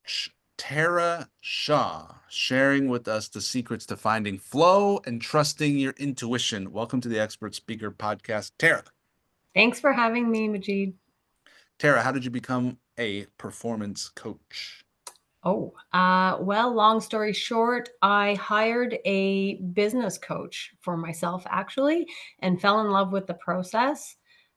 coach Tara Shaw, sharing with us the secrets to finding flow and trusting your intuition. Welcome to the Expert Speaker Podcast, Tara. Thanks for having me, Majeed. Tara, how did you become a performance coach? Well, long story short, I hired a business coach for myself actually and fell in love with the process.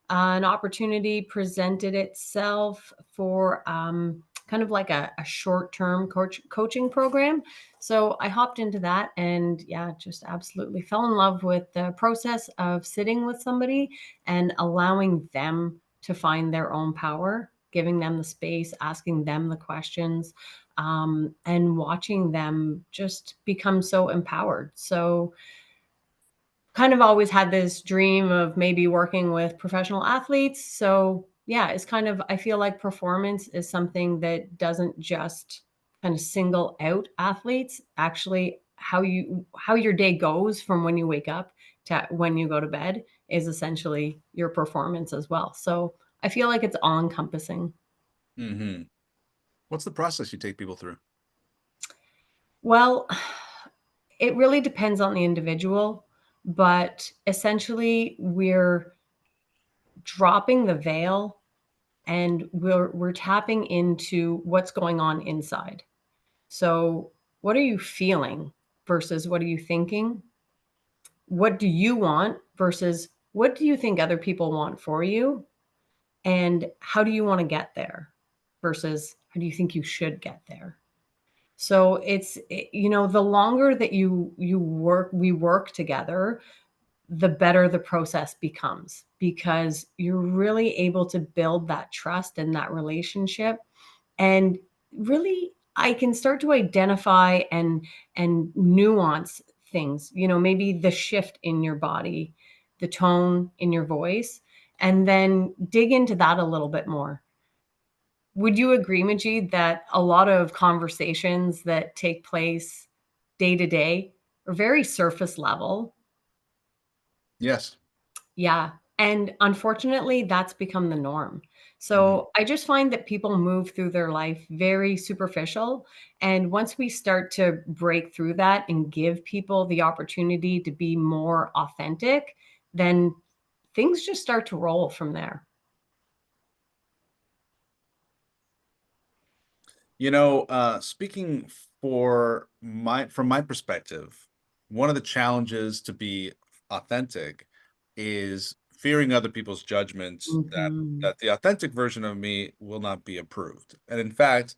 An opportunity presented itself for kind of like a short-term coaching program. So I hopped into that and yeah, just absolutely fell in love with the process of sitting with somebody and allowing them to find their own power, giving them the space, asking them the questions, and watching them just become so empowered. So, kind of always had this dream of maybe working with professional athletes. So, yeah, it's kind of, I feel like performance is something that doesn't just kind of single out athletes. Actually, how your day goes from when you wake up to when you go to bed is essentially your performance as well. So, I feel like it's all encompassing. Mm-hmm. What's the process you take people through? Well, it really depends on the individual, but essentially we're dropping the veil and we're tapping into what's going on inside. So, what are you feeling versus what are you thinking? What do you want versus what do you think other people want for you? And how do you want to get there versus how do you think you should get there? So the longer that we work together, the better the process becomes because you're really able to build that trust and that relationship. And really, I can start to identify and nuance things, maybe the shift in your body, the tone in your voice, and then dig into that a little bit more. Would you agree, Majid, that a lot of conversations that take place day to day are very surface level? Yes. Yeah. And unfortunately, that's become the norm. Mm-hmm. So I just find that people move through their life very superficial. And once we start to break through that and give people the opportunity to be more authentic, then things just start to roll from there. Speaking from my perspective, one of the challenges to be authentic is fearing other people's judgments that Mhm. that the authentic version of me will not be approved. And in fact,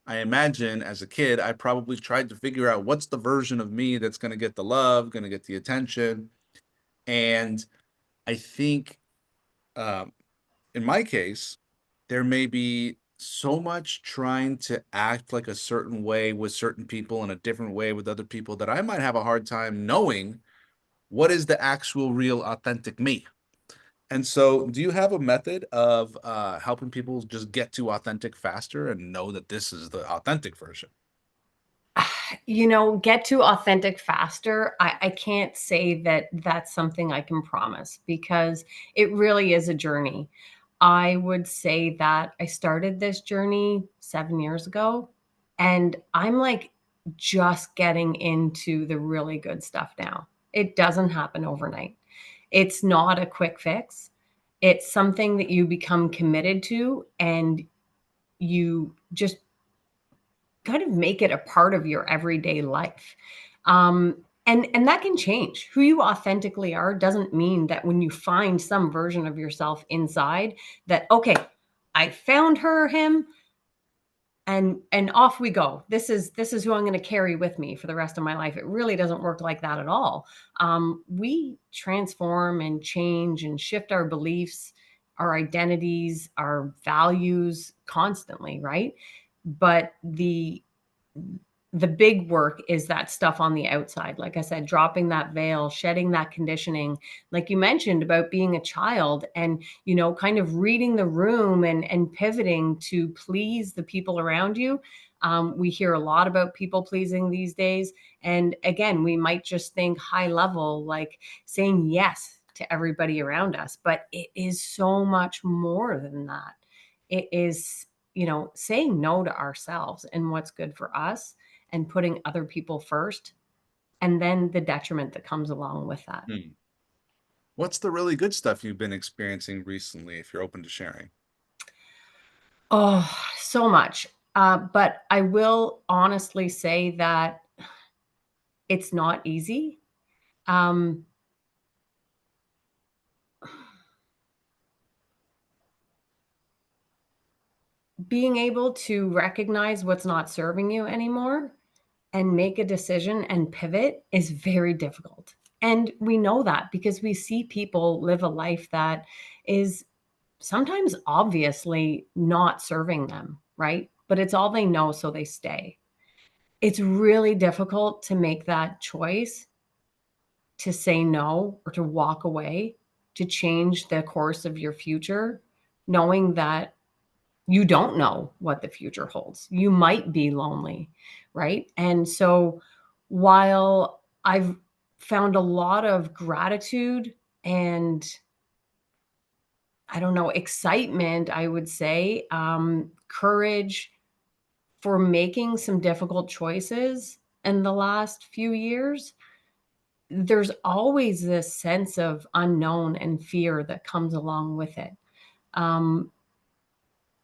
I imagine as a kid, I probably tried to figure out what's the version of me that's going to get the love, going to get the attention. And I think um, in my case, there may be so much trying to act like a certain way with certain people and a different way with other people that I might have a hard time knowing what is the actual, real, authentic me. And so, do you have a method of helping people just get to authentic faster and know that this is the authentic version? Get to authentic faster. I can't say that that's something I can promise because it really is a journey. I would say that I started this journey 7 years ago, and I'm like just getting into the really good stuff now. It doesn't happen overnight. It's not a quick fix. It's something that you become committed to and you just kind of make it a part of your everyday life. And that can change. Who you authentically are doesn't mean that when you find some version of yourself inside that, okay, I found her, him, and off we go. This is who I'm going to carry with me for the rest of my life. It really doesn't work like that at all. We transform and change and shift our beliefs, our identities, our values constantly, right? But the big work is that stuff on the outside. Like I said, dropping that veil, shedding that conditioning, like you mentioned about being a child and, kind of reading the room and pivoting to please the people around you. We hear a lot about people pleasing these days. And again, we might just think high level, like saying yes to everybody around us, but it is so much more than that. It is saying no to ourselves and what's good for us and putting other people first, and then the detriment that comes along with that. Hmm. What's the really good stuff you've been experiencing recently, if you're open to sharing? Oh, so much. But I will honestly say that it's not easy. Um, Being able to recognize what's not serving you anymore and make a decision and pivot is very difficult. And we know that because we see people live a life that is sometimes obviously not serving them, right? But it's all they know, so they stay. It's really difficult to make that choice to say no or to walk away, to change the course of your future, knowing that you don't know what the future holds. You might be lonely, right? And so while I've found a lot of gratitude and I don't know, excitement, I would say, courage for making some difficult choices in the last few years, there's always this sense of unknown and fear that comes along with it. Um,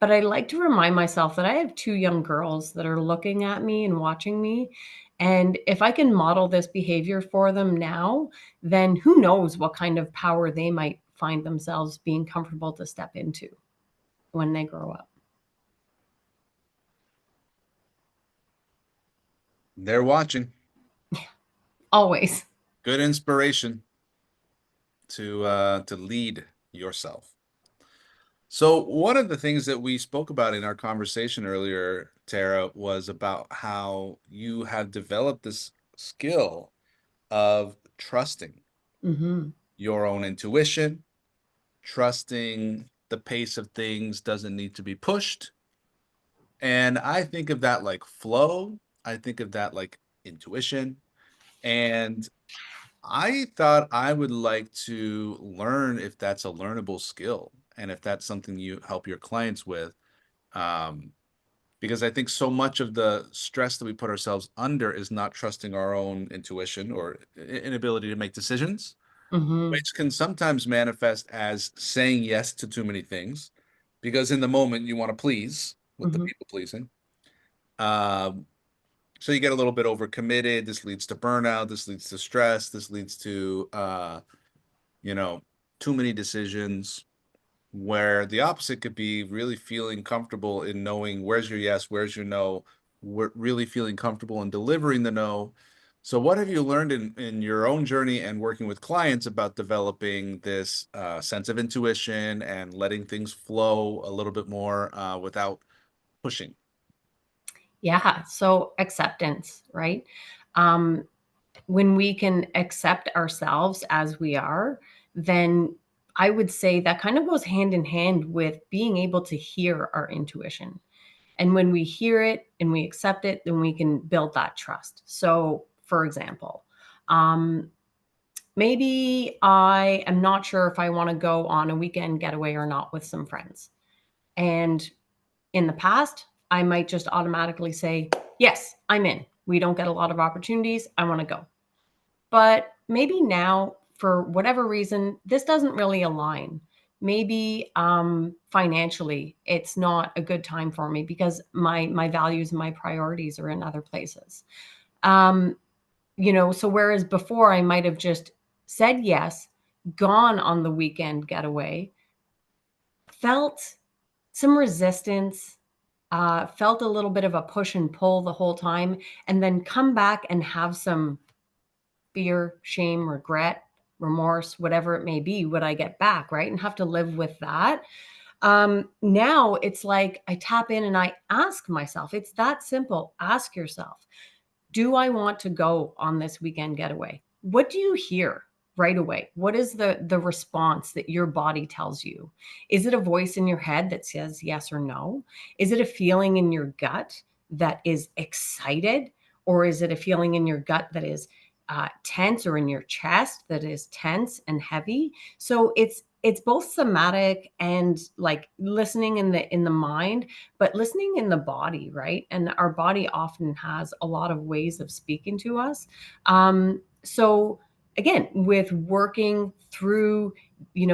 but I like to remind myself that I have 2 young girls that are looking at me and watching me, and if I can model this behavior for them now, then who knows what kind of power they might find themselves being comfortable to step into when they grow up. They're watching. Always. Good inspiration to lead yourself. So one of the things that we spoke about in our conversation earlier, Tara, was about how you have developed this skill of trusting Mhm. your own intuition, trusting the pace of things doesn't need to be pushed. And I think of that like flow. I think of that like intuition. And I thought I would like to learn if that's a learnable skill and if that's something you help your clients with. Um, because I think so much of the stress that we put ourselves under is not trusting our own intuition or inability to make decisions, Mhm. which can sometimes manifest as saying yes to too many things because in the moment you want to please with the Mhm. people pleasing. Um, so you get a little bit overcommitted. This leads to burnout. This leads to stress. This leads to you know, too many decisions, where the opposite could be really feeling comfortable in knowing where's your yes, where's your no, we're really feeling comfortable in delivering the no. So what have you learned in your own journey and working with clients about developing this sense of intuition and letting things flow a little bit more without pushing? Yeah, so acceptance, right? Um, when we can accept ourselves as we are, then I would say that kind of goes hand in hand with being able to hear our intuition. And when we hear it and we accept it, then we can build that trust. So, for example, um, maybe I am not sure if I want to go on a weekend getaway or not with some friends. And in the past, I might just automatically say, yes, I'm in. We don't get a lot of opportunities. I want to go. But maybe now, for whatever reason, this doesn't really align. Maybe financially, it's not a good time for me because my values and my priorities are in other places. Um, so whereas before I might have just said yes, gone on the weekend getaway, felt some resistance, felt a little bit of a push and pull the whole time, and then come back and have some fear, shame, regret, remorse, whatever it may be, would I get back, right? And have to live with that. Now it's like I tap in and I ask myself, it's that simple. Ask yourself, do I want to go on this weekend getaway? What do you hear right away? What is the response that your body tells you? Is it a voice in your head that says yes or no? Is it a feeling in your gut that is excited, or is it a feeling in your gut that is tense, or in your chest that is tense and heavy? So it's both somatic and like listening in the mind, but listening in the body, right? And our body often has a lot of ways of speaking to us. So again, with working through,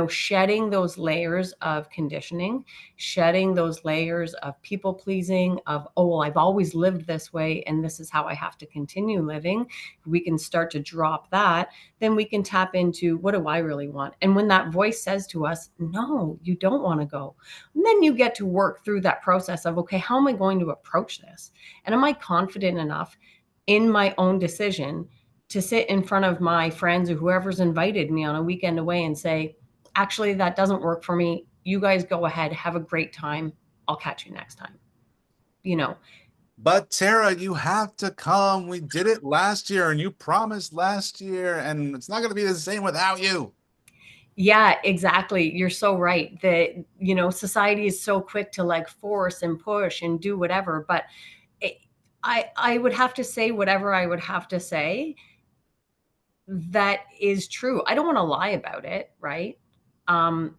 shedding those layers of conditioning, shedding those layers of people pleasing, of, oh, well, I've always lived this way and this is how I have to continue living. We can start to drop that. Then we can tap into, what do I really want? And when that voice says to us, no, you don't want to go, and then you get to work through that process of, okay, how am I going to approach this? And am I confident enough in my own decision to sit in front of my friends or whoever's invited me on a weekend away and say, actually, that doesn't work for me. You guys go ahead, have a great time. I'll catch you next time. You know, But Tara, you have to come. We did it last year and you promised last year, and it's not going to be the same without you. yeah, exactly. You're so right that, society is so quick to like force and push and do whatever. But it, I would have to say whatever I would have to say that is true. I don't want to lie about it, right?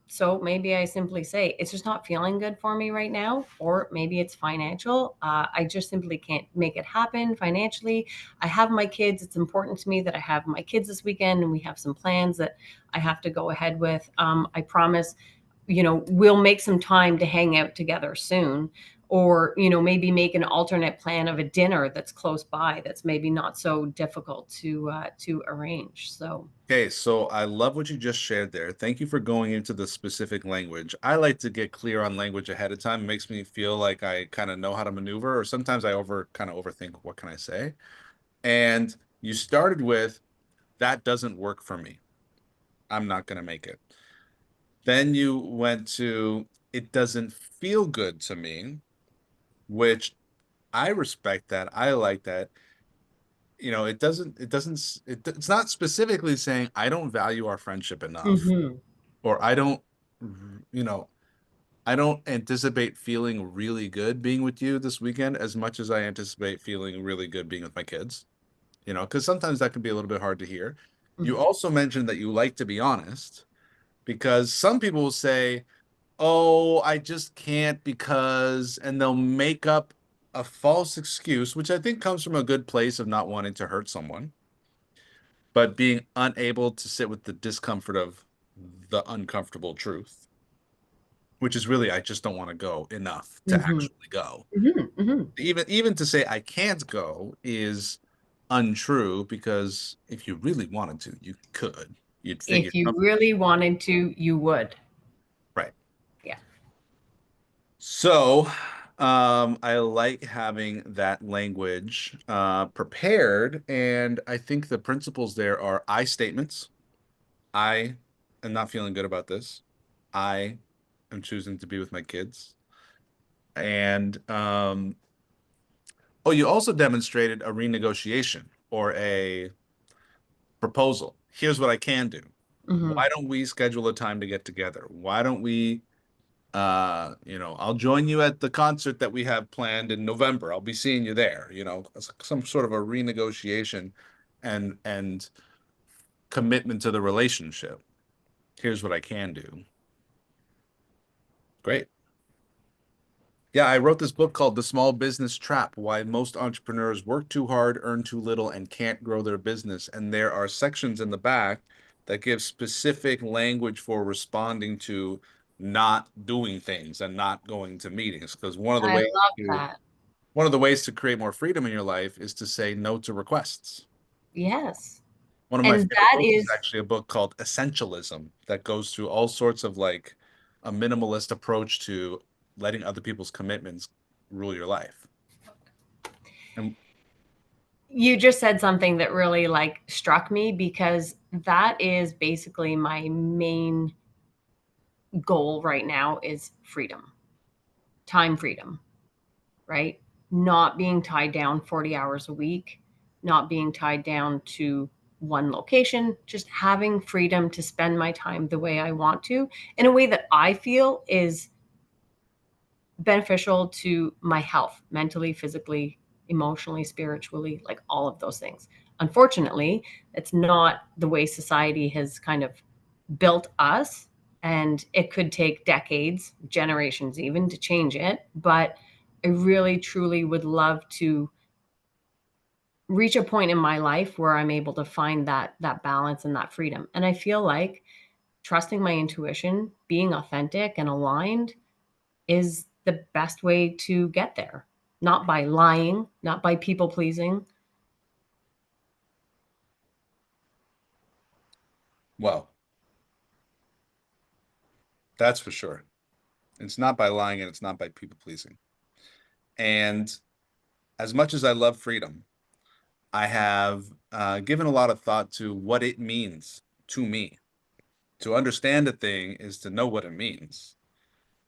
So maybe I simply say it's just not feeling good for me right now, or maybe it's financial. I just simply can't make it happen financially. I have my kids. It's important to me that I have my kids this weekend, and we have some plans that I have to go ahead with. I promise, we'll make some time to hang out together soon, or maybe make an alternate plan of a dinner that's close by, that's maybe not so difficult to arrange. So Okay, so I love what you just shared there. Thank you for going into the specific language. I like to get clear on language ahead of time. It makes me feel like I kind of know how to maneuver, or sometimes I kind of overthink what can I say. And you started with that doesn't work for me. I'm not going to make it. Then you went to it doesn't feel good to me, which I respect that. I like that. It's not specifically saying I don't value our friendship enough, mhm. or you know, I don't anticipate feeling really good being with you this weekend as much as I anticipate feeling really good being with my kids, because sometimes that can be a little bit hard to hear. You Mhm. also mentioned that you like to be honest, because some people will say, oh, I just can't because, and they'll make up a false excuse, which I think comes from a good place of not wanting to hurt someone, but being unable to sit with the discomfort of the uncomfortable truth, which is really, I just don't want to go enough to Mhm. actually go. Mhm. Mhm. Even to say I can't go is untrue, because if you really wanted to, you could. You'd figure If you something. really wanted to, you would. Right. Yeah. So, I like having that language prepared, and I think the principles there are I statements. I am not feeling good about this. I am choosing to be with my kids. And oh, you also demonstrated a renegotiation or a proposal. Here's what I can do. Mhm. Why don't we schedule a time to get together? Why don't we I'll join you at the concert that we have planned in November. I'll be seeing you there, some sort of a renegotiation and commitment to the relationship. Here's what I can do. Great. Yeah, I wrote this book called The Small Business Trap: Why Most Entrepreneurs Work Too Hard, Earn Too Little, and Can't Grow Their Business. And there are sections in the back that give specific language for responding to not doing things and not going to meetings. Because I love that. one of the ways to create more freedom in your life is to say no to requests. Yes. One of my And favorite that books is is, actually a book called Essentialism that goes through all sorts of like a minimalist approach to letting other people's commitments rule your life. And you just said something that really like struck me, because that is basically my main goal right now is freedom, time freedom, right? Not being tied down 40 hours a week, not being tied down to one location, just having freedom to spend my time the way I want to, in a way that I feel is beneficial to my health, mentally, physically, emotionally, spiritually, like all of those things. Unfortunately, it's not the way society has kind of built us and it could take decades, generations even, to change it. But I really truly would love to reach a point in my life where I'm able to find that balance and that freedom. And I feel like trusting my intuition, being authentic and aligned is the best way to get there. Not by lying, not by people pleasing. Well, that's for sure. It's not by lying and it's not by people pleasing. And as much as I love freedom, I have given a lot of thought to what it means to me. To understand a thing is to know what it means,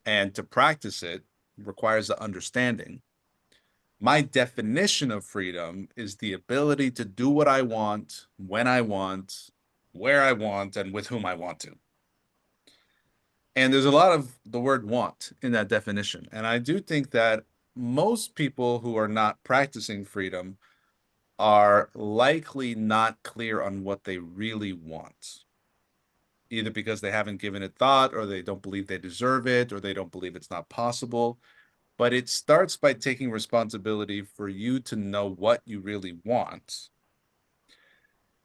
and to practice it requires the understanding. My definition of freedom is the ability to do what I want, when I want, where I want, and with whom I want to. And there's a lot of the word want in that definition. And I do think that most people who are not practicing freedom are likely not clear on what they really want, either because they haven't given it thought, or they don't believe they deserve it, or they don't believe it's not possible. But it starts by taking responsibility for you to know what you really want.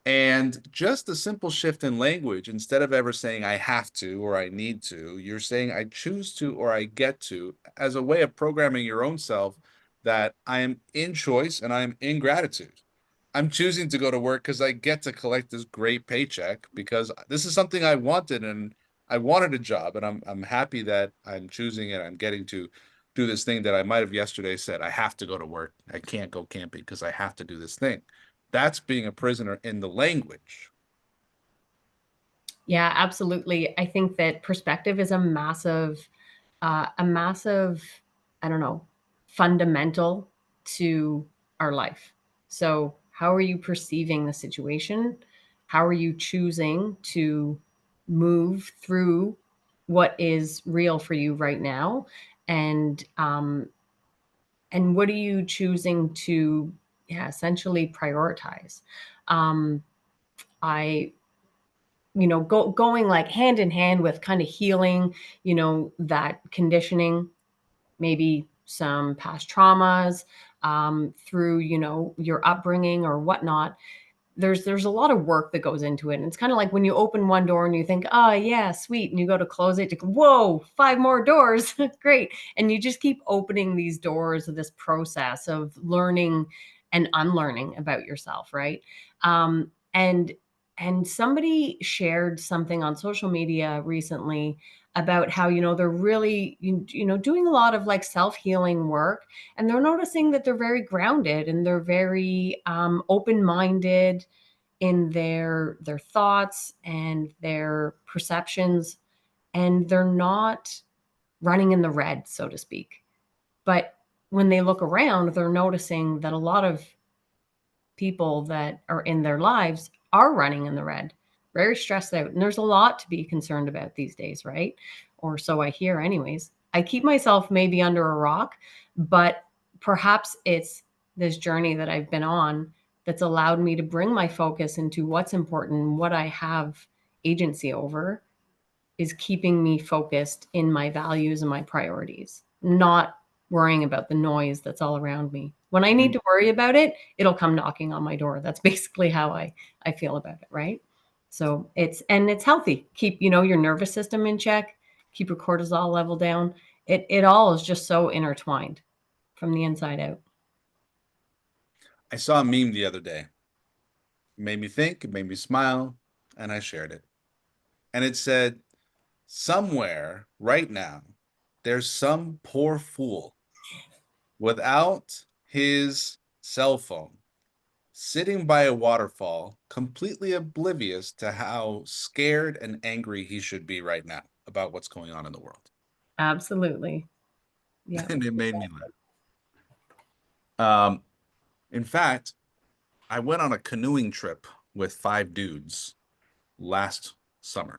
And just a simple shift in language, instead of ever saying I have to or I need to, you're saying I choose to or I get to, as a way of programming your own self that I am in choice and I am in gratitude. I'm choosing to go to work because I get to collect this great paycheck because this is something I wanted, and I wanted a job, and I'm happy that I'm choosing it. I'm getting to do this thing that I might have yesterday said I have to go to work. I can't go camping because I have to do this thing. That's being a prisoner in the language. Yeah, absolutely. I think that perspective is a massive, I don't know, fundamental to our life. So, how are you perceiving the situation? How are you choosing to move through what is real for you right now? And what are you choosing to, yeah, essentially prioritize? Um, I going like hand in hand with kind of healing, that conditioning, maybe some past traumas, through your upbringing or whatnot. There's a lot of work that goes into it, and it's kind of like when you open one door and you think, oh yeah, sweet, and you go to close it, whoa, five more doors. Great. And you just keep opening these doors of this process of learning and unlearning about yourself, right? And somebody shared something on social media recently about how they're really doing a lot of like self-healing work, and they're noticing that they're very grounded and they're very open-minded in their thoughts and their perceptions, and they're not running in the red, so to speak. But when they look around, they're noticing that a lot of people that are in their lives are running in the red, very stressed out. And there's a lot to be concerned about these days, right? Or so I hear, anyways. I keep myself maybe under a rock, but perhaps it's this journey that I've been on that's allowed me to bring my focus into what's important, what I have agency over, is keeping me focused in my values and my priorities, not worrying about the noise that's all around me. When I need to worry about it, it'll come knocking on my door. That's basically how I feel about it, right? So it's healthy. Keep, your nervous system in check, keep your cortisol level down. It all is just so intertwined from the inside out. I saw a meme the other day. It made me think, it made me smile, and I shared it. And it said, somewhere right now, there's some poor fool without his cell phone, sitting by a waterfall, completely oblivious to how scared and angry he should be right now about what's going on in the world. Absolutely. Yeah. And it made me laugh. In fact, I went on a canoeing trip with five dudes last summer.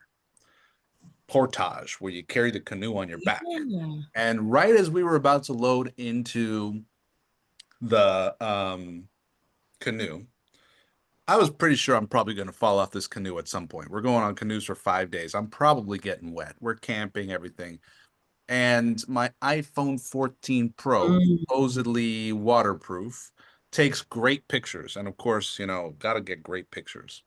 Portage, where you carry the canoe on your back. Yeah. And right as we were about to load into the canoe, I was pretty sure I'm probably going to fall off this canoe at some point. We're going on canoes for 5 days. I'm probably getting wet. We're camping, everything. And my iPhone 14 Pro, Mm. supposedly waterproof, takes great pictures. And of course, got to get great pictures.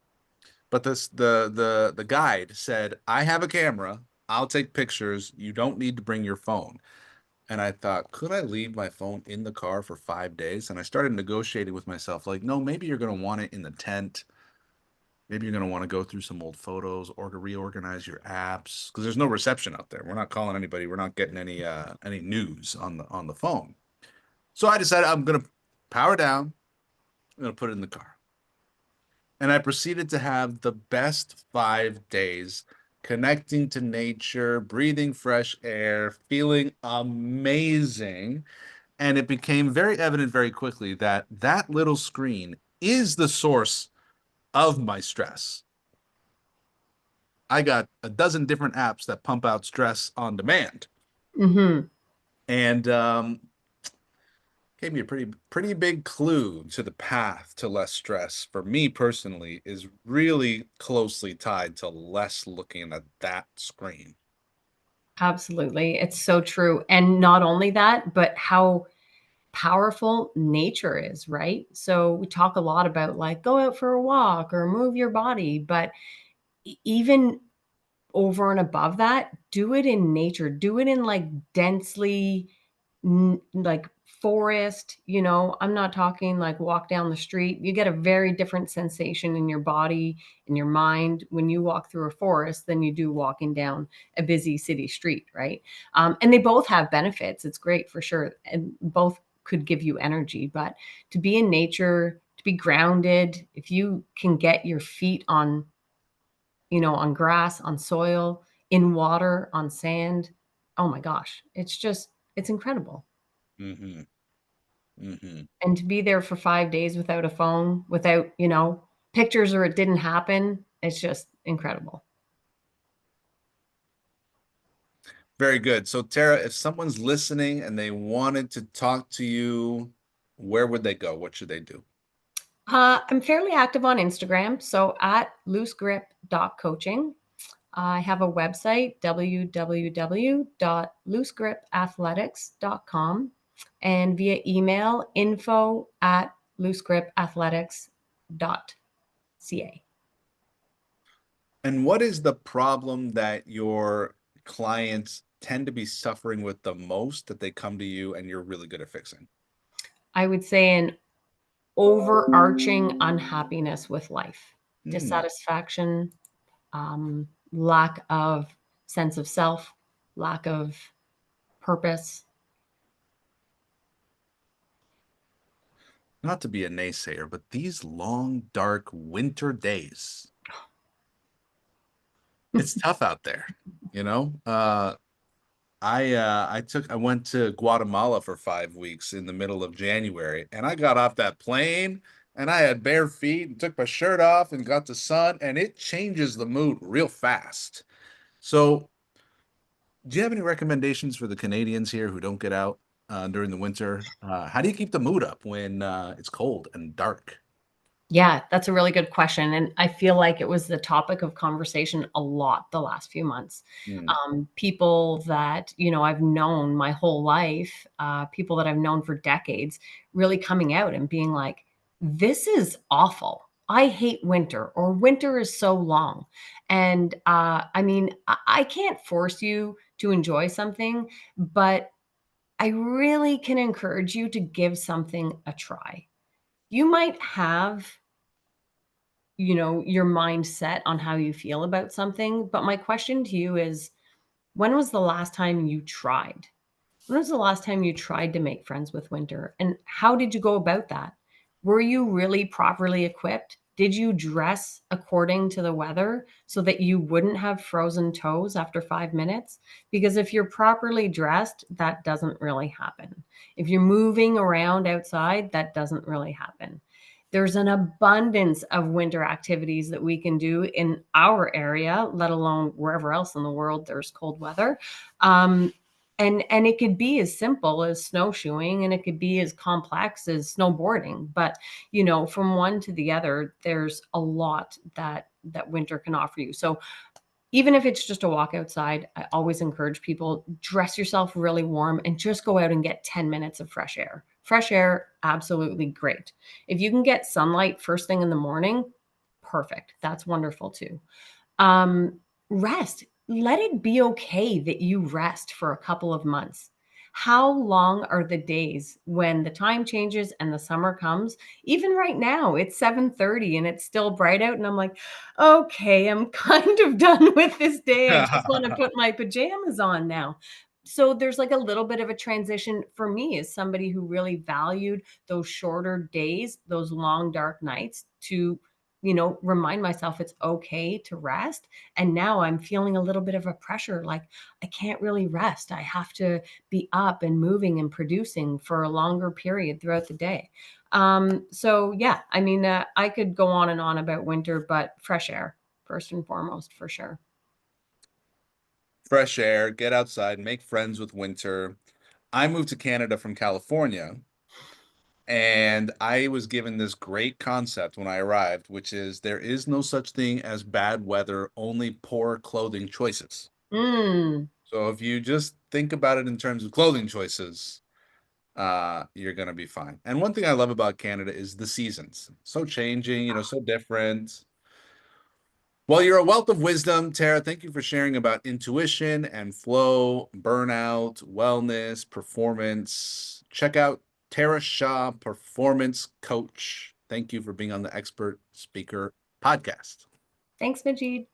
But the guide said, "I have a camera. I'll take pictures. You don't need to bring your phone." And I thought, could I leave my phone in the car for 5 days? And I started negotiating with myself, like, no, maybe you're going to want it in the tent. Maybe you're going to want to go through some old photos or to reorganize your apps because there's no reception out there. We're not calling anybody. We're not getting any news on the phone. So I decided I'm going to power down. I'm going to put it in the car. And I proceeded to have the best 5 days connecting to nature, breathing fresh air, feeling amazing. And it became very evident very quickly that that little screen is the source of my stress. I got a dozen different apps that pump out stress on demand, Hmm. and gave me a pretty big clue to the path to less stress. For me personally, is really closely tied to less looking at that screen. Absolutely. It's so true. And not only that, but how powerful nature is, right? So we talk a lot about like go out for a walk or move your body, but even over and above that, do it in nature. Do it in like densely like forest, I'm not talking like walk down the street. You get a very different sensation in your body, in your mind when you walk through a forest than you do walking down a busy city street, right? And they both have benefits. It's great for sure. And both could give you energy, but to be in nature, to be grounded, if you can get your feet on, on grass, on soil, in water, on sand, oh my gosh, it's incredible. Mm-hmm. Mm-hmm. And to be there for 5 days without a phone, without, pictures or it didn't happen, it's just incredible. Very good. So, Tara, if someone's listening and they wanted to talk to you, where would they go? What should they do? I'm fairly active on Instagram, so at loosegrip.coaching. I have a website, www.loosegripathletics.com, and via email, info@loosegripathletics.ca. And what is the problem that your clients tend to be suffering with the most that they come to you and you're really good at fixing? I would say an overarching unhappiness with life, Hmm. dissatisfaction, lack of sense of self, lack of purpose. Not to be a naysayer, but these long, dark winter days, it's tough out there, you know? I went to Guatemala for 5 weeks in the middle of January, and I got off that plane and I had bare feet and took my shirt off and got the sun, and it changes the mood real fast. So, do you have any recommendations for the Canadians here who don't get out during the winter? How do you keep the mood up when it's cold and dark? Yeah, that's a really good question. And I feel like it was the topic of conversation a lot the last few months. Hmm. People that, I've known my whole life, people that I've known for decades, really coming out and being like, this is awful. I hate winter, or winter is so long. And I mean, I can't force you to enjoy something, but I really can encourage you to give something a try. You might have your mindset on how you feel about something. But my question to you is, when was the last time you tried? When was the last time you tried to make friends with winter? And how did you go about that? Were you really properly equipped? Did you dress according to the weather so that you wouldn't have frozen toes after 5 minutes? Because if you're properly dressed, that doesn't really happen. If you're moving around outside, that doesn't really happen. There's an abundance of winter activities that we can do in our area, let alone wherever else in the world there's cold weather. Um, And it could be as simple as snowshoeing, and it could be as complex as snowboarding. But from one to the other, there's a lot that winter can offer you. So even if it's just a walk outside, I always encourage people, dress yourself really warm and just go out and get 10 minutes of fresh air. Fresh air, absolutely great. If you can get sunlight first thing in the morning, perfect. That's wonderful too. Um, Rest. Let it be okay that you rest for a couple of months. How long are the days when the time changes and the summer comes? Even right now, it's 7:30 and it's still bright out, and I'm like, okay, I'm kind of done with this day. I just want to put my pajamas on now. So there's like a little bit of a transition for me as somebody who really valued those shorter days, those long dark nights, to remind myself it's okay to rest. And now I'm feeling a little bit of a pressure, like I can't really rest. I have to be up and moving and producing for a longer period throughout the day. So yeah, I mean, I could go on and on about winter, but fresh air first and foremost, for sure. Fresh air, get outside, make friends with winter. I moved to Canada from California, and I was given this great concept when I arrived, which is there is no such thing as bad weather, only poor clothing choices. Mm. So if you just think about it in terms of clothing choices, you're gonna be fine. And one thing I love about Canada is the seasons. So changing, so different. Well, you're a wealth of wisdom, Tara. Thank you for sharing about intuition and flow, burnout, wellness, performance. Check out Tara Shaw, performance coach. Thank you for being on the Expert Speaker podcast. Thanks, Majeed.